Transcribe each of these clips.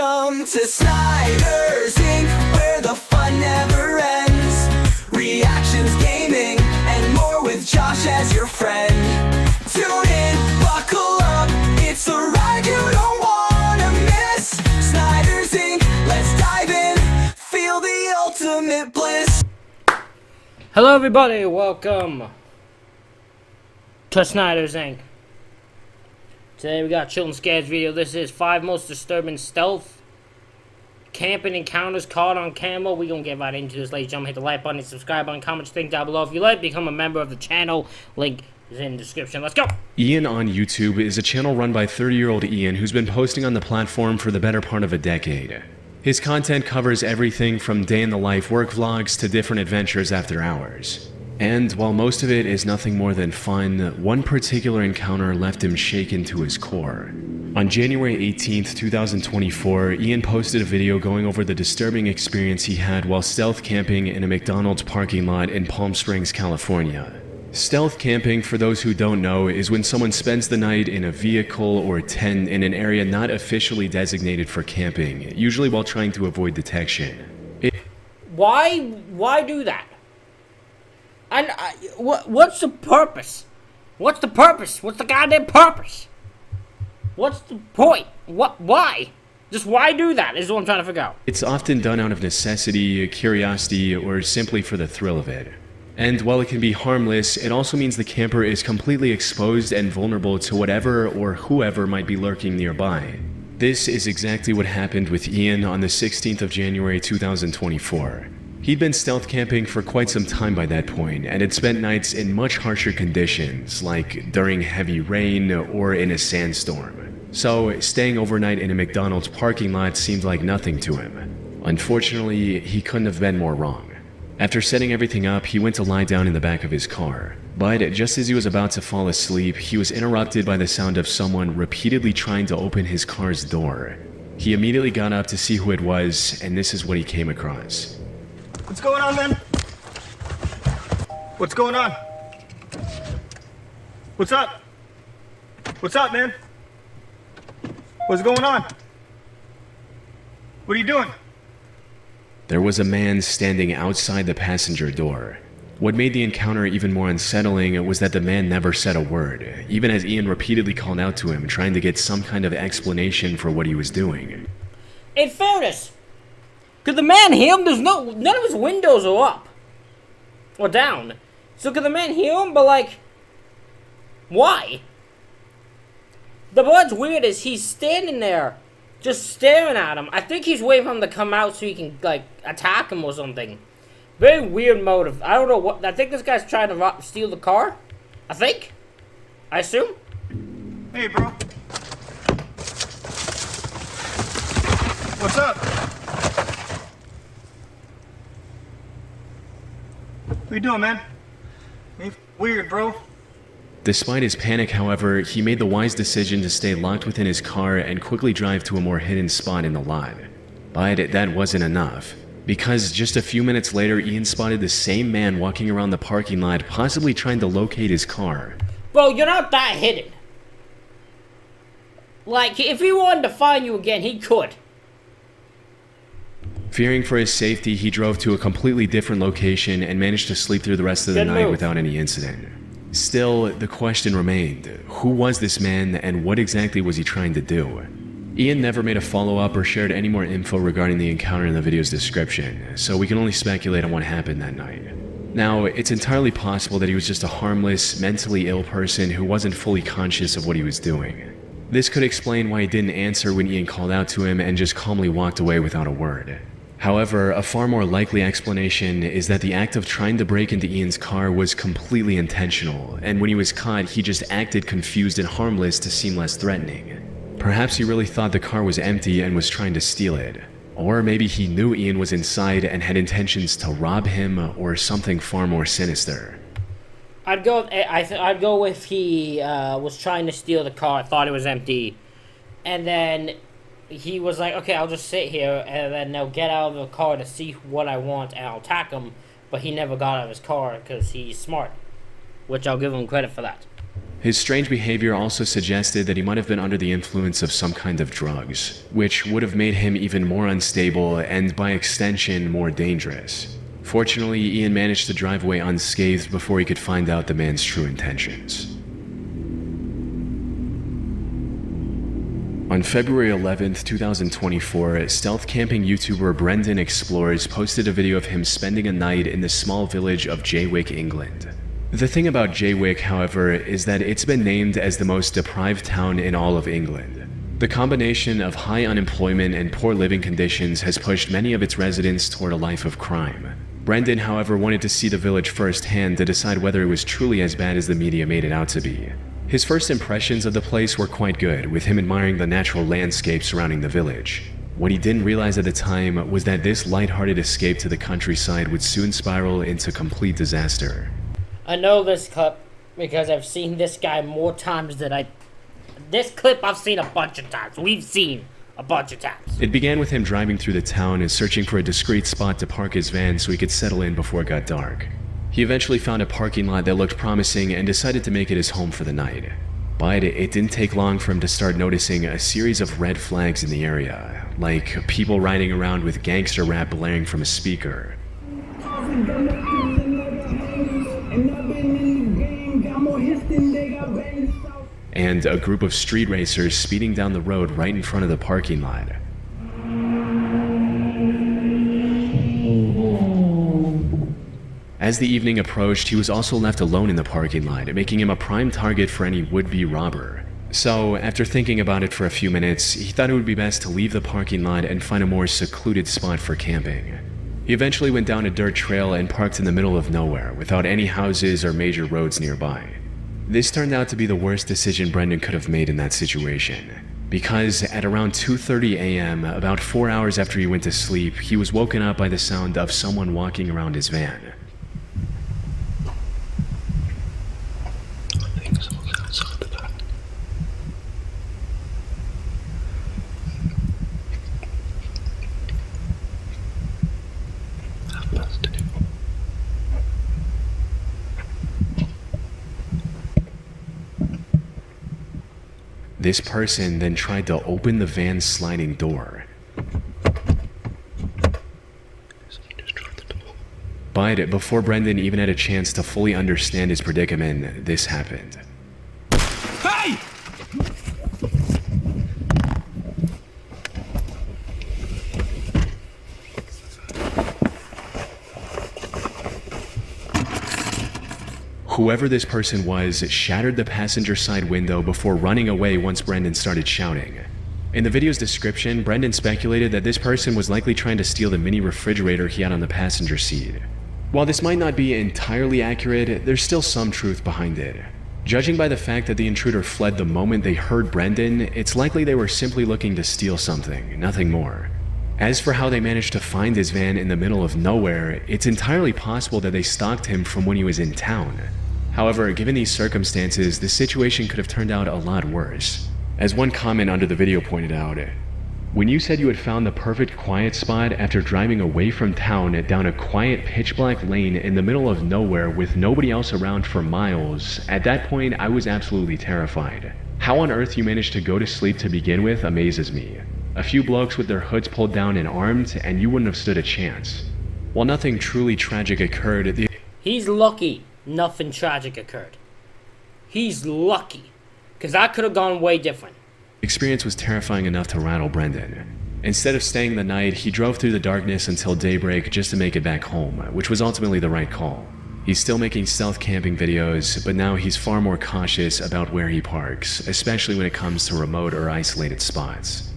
Welcome to Snyder's Inc., where the fun never ends. Reactions, gaming, and more with Josh as your friend. Tune in, buckle up, it's a ride you don't wanna miss. Snyder's Inc., let's dive in, feel the ultimate bliss. Hello everybody, welcome to Snyder's Inc. Today we got Chilton Scares video. This is 5 most disturbing stealth camping encounters caught on camera. We gonna get right into this, ladies and gentlemen. Hit the like button, hit the subscribe button, comment, think down below. If you like, become a member of the channel. Link is in the description. Let's go! Ian on YouTube is a channel run by 30-year-old Ian who's been posting on the platform for the better part of a decade. His content covers everything from day-in-the-life work vlogs to different adventures after hours. And while most of it is nothing more than fun, one particular encounter left him shaken to his core. On January 18th, 2024, Ian posted a video going over the disturbing experience he had while stealth camping in a McDonald's parking lot in Palm Springs, California. Stealth camping, for those who don't know, is when someone spends the night in a vehicle or tent in an area not officially designated for camping, usually while trying to avoid detection. Why do that? And what's the purpose? What's the purpose? What's the goddamn purpose? What's the point? Why? Just why do that is what I'm trying to figure out. It's often done out of necessity, curiosity, or simply for the thrill of it. And while it can be harmless, it also means the camper is completely exposed and vulnerable to whatever or whoever might be lurking nearby. This is exactly what happened with Ian on the 16th of January 2024. He'd been stealth camping for quite some time by that point, and had spent nights in much harsher conditions, like during heavy rain or in a sandstorm. So, staying overnight in a McDonald's parking lot seemed like nothing to him. Unfortunately, he couldn't have been more wrong. After setting everything up, he went to lie down in the back of his car. But just as he was about to fall asleep, he was interrupted by the sound of someone repeatedly trying to open his car's door. He immediately got up to see who it was, and this is what he came across. What's going on, man? What's going on? What's up? What's up, man? What's going on? What are you doing? There was a man standing outside the passenger door. What made the encounter even more unsettling was that the man never said a word, even as Ian repeatedly called out to him, trying to get some kind of explanation for what he was doing. In fairness, could the man hear him? None of his windows are up. Or down. So could the man hear him? But like, why? What's weird is he's standing there, just staring at him. I think he's waiting for him to come out so he can, like, attack him or something. Very weird motive. I don't know what. I think this guy's trying to steal the car. I think. I assume. Hey, bro. What's up? What you doing, man? You weird, bro. Despite his panic, however, he made the wise decision to stay locked within his car and quickly drive to a more hidden spot in the lot. But that wasn't enough, because just a few minutes later, Ian spotted the same man walking around the parking lot, possibly trying to locate his car. Bro, you're not that hidden. Like, if he wanted to find you again, he could. Fearing for his safety, he drove to a completely different location and managed to sleep through the rest of the night without any incident. Still, the question remained, who was this man and what exactly was he trying to do? Ian never made a follow-up or shared any more info regarding the encounter in the video's description, so we can only speculate on what happened that night. Now, it's entirely possible that he was just a harmless, mentally ill person who wasn't fully conscious of what he was doing. This could explain why he didn't answer when Ian called out to him and just calmly walked away without a word. However, a far more likely explanation is that the act of trying to break into Ian's car was completely intentional, and when he was caught, he just acted confused and harmless to seem less threatening. Perhaps he really thought the car was empty and was trying to steal it. Or maybe he knew Ian was inside and had intentions to rob him, or something far more sinister. I'd go if he was trying to steal the car, thought it was empty, and then he was like, okay, I'll just sit here, and then they'll get out of the car to see what I want, and I'll attack him. But he never got out of his car because he's smart, which I'll give him credit for that. His strange behavior also suggested that he might have been under the influence of some kind of drugs, which would have made him even more unstable and, by extension, more dangerous. Fortunately, Ian managed to drive away unscathed before he could find out the man's true intentions. On February 11th, 2024, stealth camping YouTuber Brendan Explores posted a video of him spending a night in the small village of Jaywick, England. The thing about Jaywick, however, is that it's been named as the most deprived town in all of England. The combination of high unemployment and poor living conditions has pushed many of its residents toward a life of crime. Brendan, however, wanted to see the village firsthand to decide whether it was truly as bad as the media made it out to be. His first impressions of the place were quite good, with him admiring the natural landscape surrounding the village. What he didn't realize at the time was that this lighthearted escape to the countryside would soon spiral into complete disaster. I know this clip because I've seen this guy more times than This clip I've seen a bunch of times. We've seen a bunch of times. It began with him driving through the town and searching for a discreet spot to park his van so he could settle in before it got dark. He eventually found a parking lot that looked promising and decided to make it his home for the night. But it didn't take long for him to start noticing a series of red flags in the area, like people riding around with gangster rap blaring from a speaker, and a group of street racers speeding down the road right in front of the parking lot. As the evening approached, he was also left alone in the parking lot, making him a prime target for any would-be robber. So, after thinking about it for a few minutes, he thought it would be best to leave the parking lot and find a more secluded spot for camping. He eventually went down a dirt trail and parked in the middle of nowhere, without any houses or major roads nearby. This turned out to be the worst decision Brendan could have made in that situation, because at around 2:30 a.m., about 4 hours after he went to sleep, he was woken up by the sound of someone walking around his van. This person then tried to open the van's sliding door. But before Brendan even had a chance to fully understand his predicament, this happened. Hey! Whoever this person was shattered the passenger side window before running away once Brendan started shouting. In the video's description, Brendan speculated that this person was likely trying to steal the mini refrigerator he had on the passenger seat. While this might not be entirely accurate, there's still some truth behind it. Judging by the fact that the intruder fled the moment they heard Brendan, it's likely they were simply looking to steal something, nothing more. As for how they managed to find his van in the middle of nowhere, it's entirely possible that they stalked him from when he was in town. However, given these circumstances, the situation could have turned out a lot worse. As one comment under the video pointed out, when you said you had found the perfect quiet spot after driving away from town down a quiet pitch-black lane in the middle of nowhere with nobody else around for miles, at that point I was absolutely terrified. How on earth you managed to go to sleep to begin with amazes me. A few blokes with their hoods pulled down and armed, and you wouldn't have stood a chance. While nothing truly tragic occurred, He's lucky nothing tragic occurred. He's lucky. Because that could have gone way different. The experience was terrifying enough to rattle Brendan. Instead of staying the night, he drove through the darkness until daybreak just to make it back home, which was ultimately the right call. He's still making stealth camping videos, but now he's far more cautious about where he parks, especially when it comes to remote or isolated spots.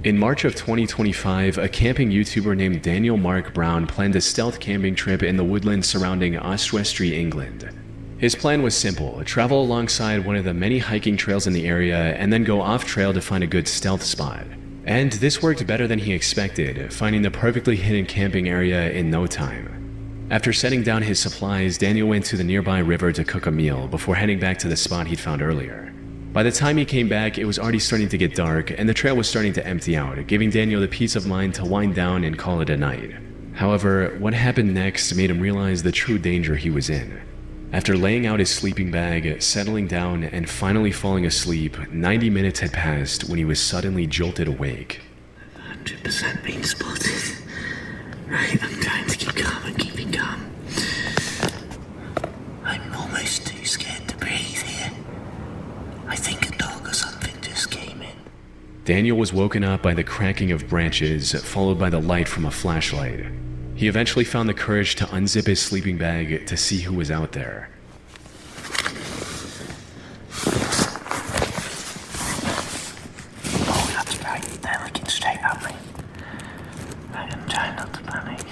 In March of 2025, a camping YouTuber named Daniel Mark Brown planned a stealth camping trip in the woodlands surrounding Oswestry, England. His plan was simple: travel alongside one of the many hiking trails in the area and then go off-trail to find a good stealth spot. And this worked better than he expected, finding the perfectly hidden camping area in no time. After setting down his supplies, Daniel went to the nearby river to cook a meal before heading back to the spot he'd found earlier. By the time he came back, it was already starting to get dark and the trail was starting to empty out, giving Daniel the peace of mind to wind down and call it a night. However, what happened next made him realize the true danger he was in. After laying out his sleeping bag, settling down, and finally falling asleep, 90 minutes had passed when he was suddenly jolted awake. 100% been spotted. Right, I'm trying to keep calm and keeping calm. I'm almost too scared to breathe here. I think a dog or something just came in. Daniel was woken up by the cracking of branches, followed by the light from a flashlight. He eventually found the courage to unzip his sleeping bag to see who was out there. Oh, that's right. They're looking straight at me. I'm trying not to panic.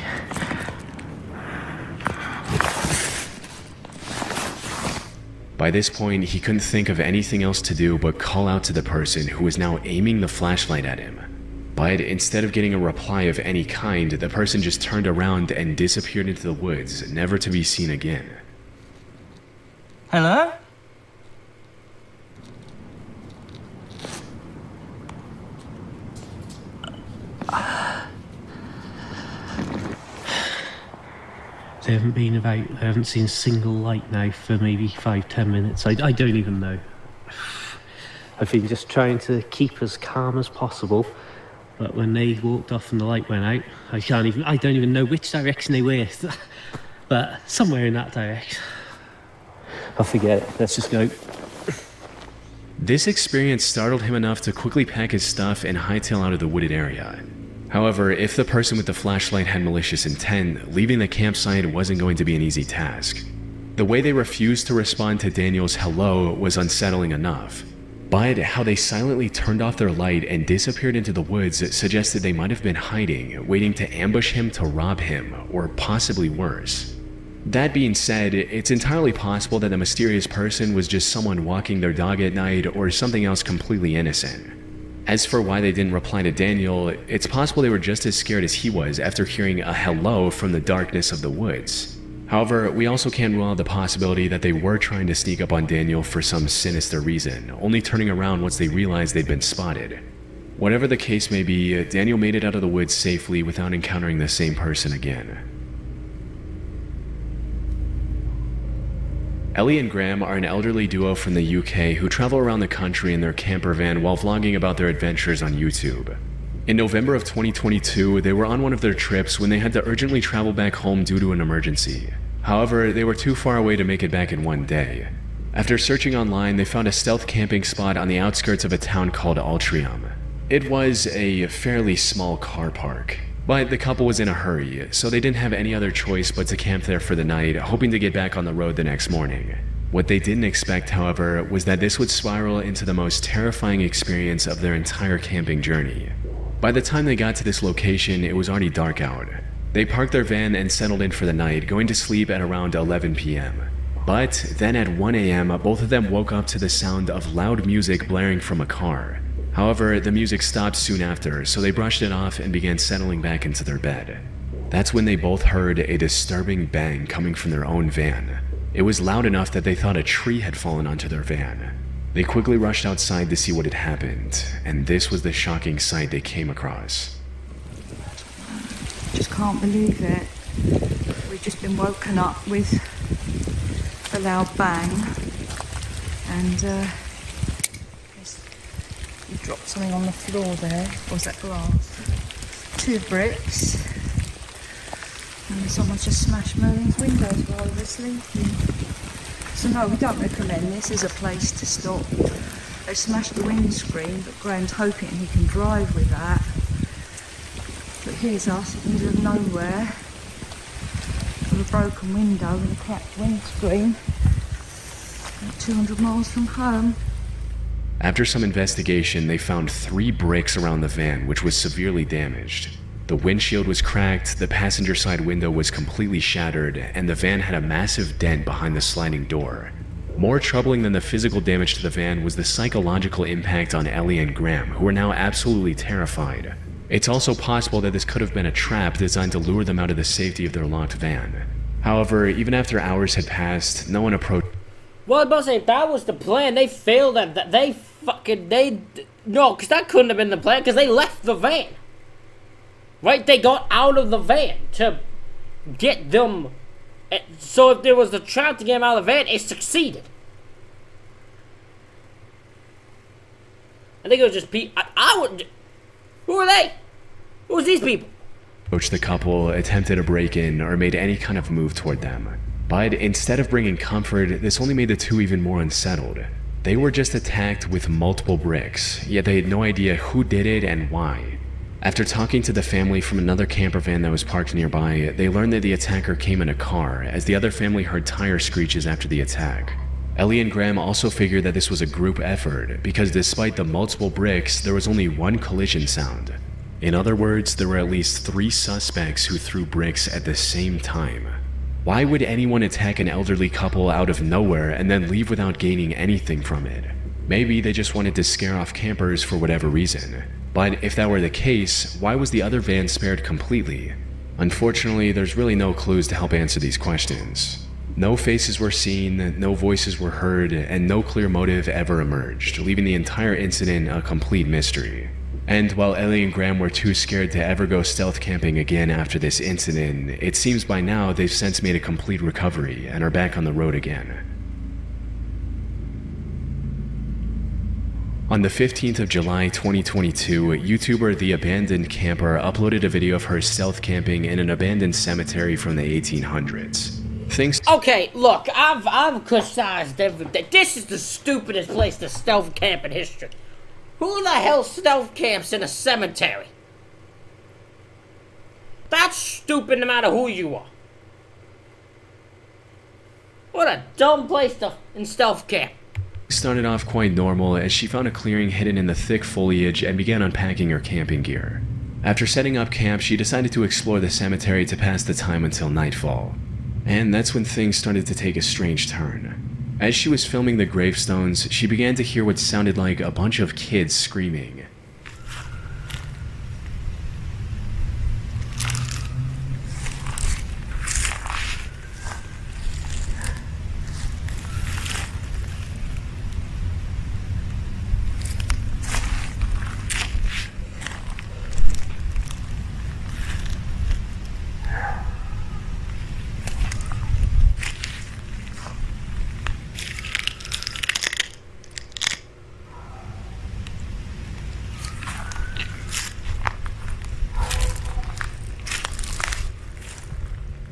By this point, he couldn't think of anything else to do but call out to the person who was now aiming the flashlight at him. But instead of getting a reply of any kind, the person just turned around and disappeared into the woods, never to be seen again. Hello? They haven't been about, I haven't seen a single light now for maybe 5-10 minutes. I don't even know. I've been just trying to keep as calm as possible, but when they walked off and the light went out, I don't even know which direction they were, but somewhere in that direction. I'll forget it, let's just go. This experience startled him enough to quickly pack his stuff and hightail out of the wooded area. However, if the person with the flashlight had malicious intent, leaving the campsite wasn't going to be an easy task. The way they refused to respond to Daniel's hello was unsettling enough. But how they silently turned off their light and disappeared into the woods suggested they might have been hiding, waiting to ambush him to rob him, or possibly worse. That being said, it's entirely possible that the mysterious person was just someone walking their dog at night or something else completely innocent. As for why they didn't reply to Daniel, it's possible they were just as scared as he was after hearing a hello from the darkness of the woods. However, we also can't rule out the possibility that they were trying to sneak up on Daniel for some sinister reason, only turning around once they realized they'd been spotted. Whatever the case may be, Daniel made it out of the woods safely without encountering the same person again. Ellie and Graham are an elderly duo from the UK who travel around the country in their camper van while vlogging about their adventures on YouTube. In November of 2022, they were on one of their trips when they had to urgently travel back home due to an emergency. However, they were too far away to make it back in one day. After searching online, they found a stealth camping spot on the outskirts of a town called Altrincham. It was a fairly small car park, but the couple was in a hurry, so they didn't have any other choice but to camp there for the night, hoping to get back on the road the next morning. What they didn't expect, however, was that this would spiral into the most terrifying experience of their entire camping journey. By the time they got to this location, it was already dark out. They parked their van and settled in for the night, going to sleep at around 11 p.m. But then at 1 a.m., both of them woke up to the sound of loud music blaring from a car. However, the music stopped soon after, so they brushed it off and began settling back into their bed. That's when they both heard a disturbing bang coming from their own van. It was loud enough that they thought a tree had fallen onto their van. They quickly rushed outside to see what had happened, and this was the shocking sight they came across. Just can't believe it. We've just been woken up with a loud bang, and you dropped something on the floor there. Or was that glass? 2 bricks, and someone's just smashed Merlin's windows while they were sleeping. So no, we don't recommend this as a place to stop. They smashed the windscreen, but Graham's hoping he can drive with that. But here's us in the middle of nowhere, with a broken window and a cracked windscreen, 200 miles from home. After some investigation, they found 3 bricks around the van, which was severely damaged. The windshield was cracked, the passenger side window was completely shattered, and the van had a massive dent behind the sliding door. More troubling than the physical damage to the van was the psychological impact on Ellie and Graham, who were now absolutely terrified. It's also possible that this could have been a trap designed to lure them out of the safety of their locked van. However, even after hours had passed, no one approached. Well, but if that was the plan, they failed at that. No, because that couldn't have been the plan, because they left the van. Right? They got out of the van to get them. So if there was a trap to get them out of the van, it succeeded. I think it was just people. I would. Who are they? Who was these people? The couple attempted a break-in or made any kind of move toward them. But instead of bringing comfort, this only made the two even more unsettled. They were just attacked with multiple bricks, yet they had no idea who did it and why. After talking to the family from another camper van that was parked nearby, they learned that the attacker came in a car, as the other family heard tire screeches after the attack. Ellie and Graham also figured that this was a group effort, because despite the multiple bricks, there was only one collision sound. In other words, there were at least 3 suspects who threw bricks at the same time. Why would anyone attack an elderly couple out of nowhere and then leave without gaining anything from it? Maybe they just wanted to scare off campers for whatever reason. But if that were the case, why was the other van spared completely? Unfortunately, there's really no clues to help answer these questions. No faces were seen, no voices were heard, and no clear motive ever emerged, leaving the entire incident a complete mystery. And while Ellie and Graham were too scared to ever go stealth camping again after this incident, it seems by now they've since made a complete recovery and are back on the road again. On the 15th of July 2022, YouTuber The Abandoned Camper uploaded a video of her stealth camping in an abandoned cemetery from the 1800s. Okay, look, I've criticized everything. This is the stupidest place to stealth camp in history. Who the hell stealth camps in a cemetery? That's stupid no matter who you are. What a dumb place to stealth camp. Started off quite normal as she found a clearing hidden in the thick foliage and began unpacking her camping gear. After setting up camp, she decided to explore the cemetery to pass the time until nightfall. And that's when things started to take a strange turn. As she was filming the gravestones, she began to hear what sounded like a bunch of kids screaming.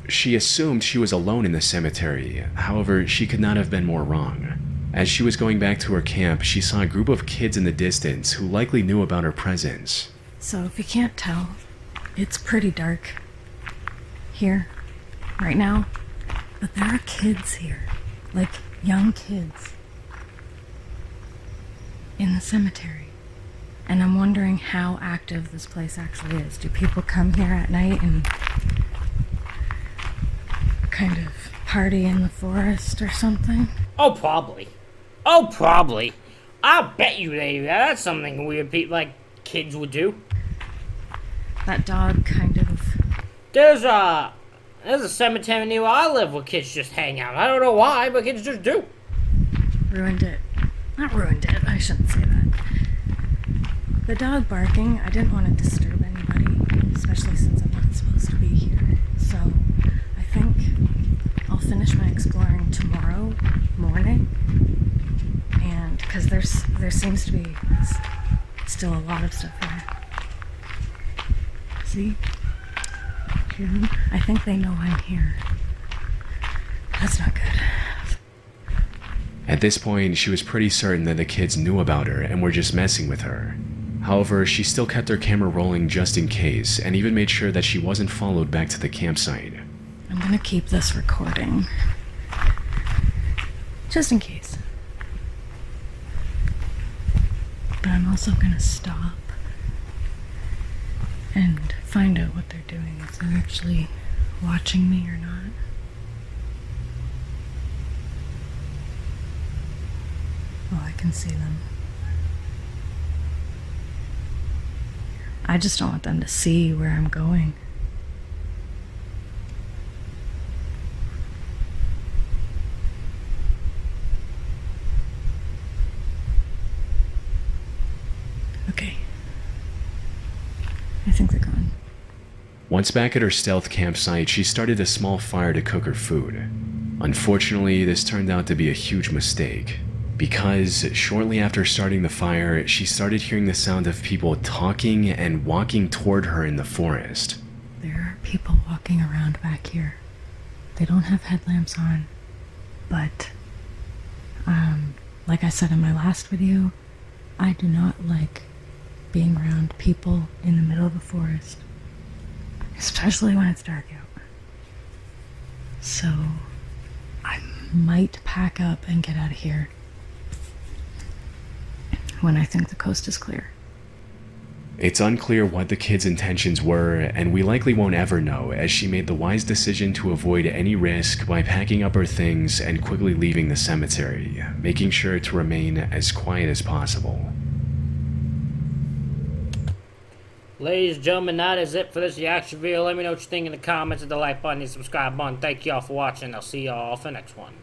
She assumed she was alone in the cemetery, however, she could not have been more wrong. As she was going back to her camp, she saw a group of kids in the distance who likely knew about her presence. So if you can't tell, it's pretty dark here, right now, but there are kids here, like young kids, in the cemetery. And I'm wondering how active this place actually is. Do people come here at night and kind of party in the forest or something? Oh, probably. Oh, probably. I'll bet you that's something weird people, like, kids would do. That dog kind of... There's a cemetery near where I live where kids just hang out. I don't know why, but kids just do. Ruined it. Not ruined it, I shouldn't say that. The dog barking, I didn't want to disturb anybody, especially since I'm not supposed to be here. So, I think I'll finish my exploring tomorrow morning. And, because there seems to be still a lot of stuff here. See? I think they know I'm here. That's not good. At this point, she was pretty certain that the kids knew about her and were just messing with her. However, she still kept her camera rolling just in case, and even made sure that she wasn't followed back to the campsite. I'm gonna keep this recording. Just in case. But I'm also gonna stop and find out what they're doing. If they're actually watching me or not. Oh, I can see them. I just don't want them to see where I'm going. Okay. I think they're gone. Once back at her stealth campsite, she started a small fire to cook her food. Unfortunately, this turned out to be a huge mistake, because shortly after starting the fire, she started hearing the sound of people talking and walking toward her in the forest. There are people walking around back here. They don't have headlamps on, but like I said in my last video, I do not like being around people in the middle of the forest, especially when it's dark out. So I might pack up and get out of here when I think the coast is clear. It's unclear what the kid's intentions were, and we likely won't ever know, as she made the wise decision to avoid any risk by packing up her things and quickly leaving the cemetery, making sure to remain as quiet as possible. Ladies and gentlemen, that is it for this reaction video. Let me know what you think in the comments, hit the like button and subscribe button. Thank y'all for watching. I'll see y'all for the next one.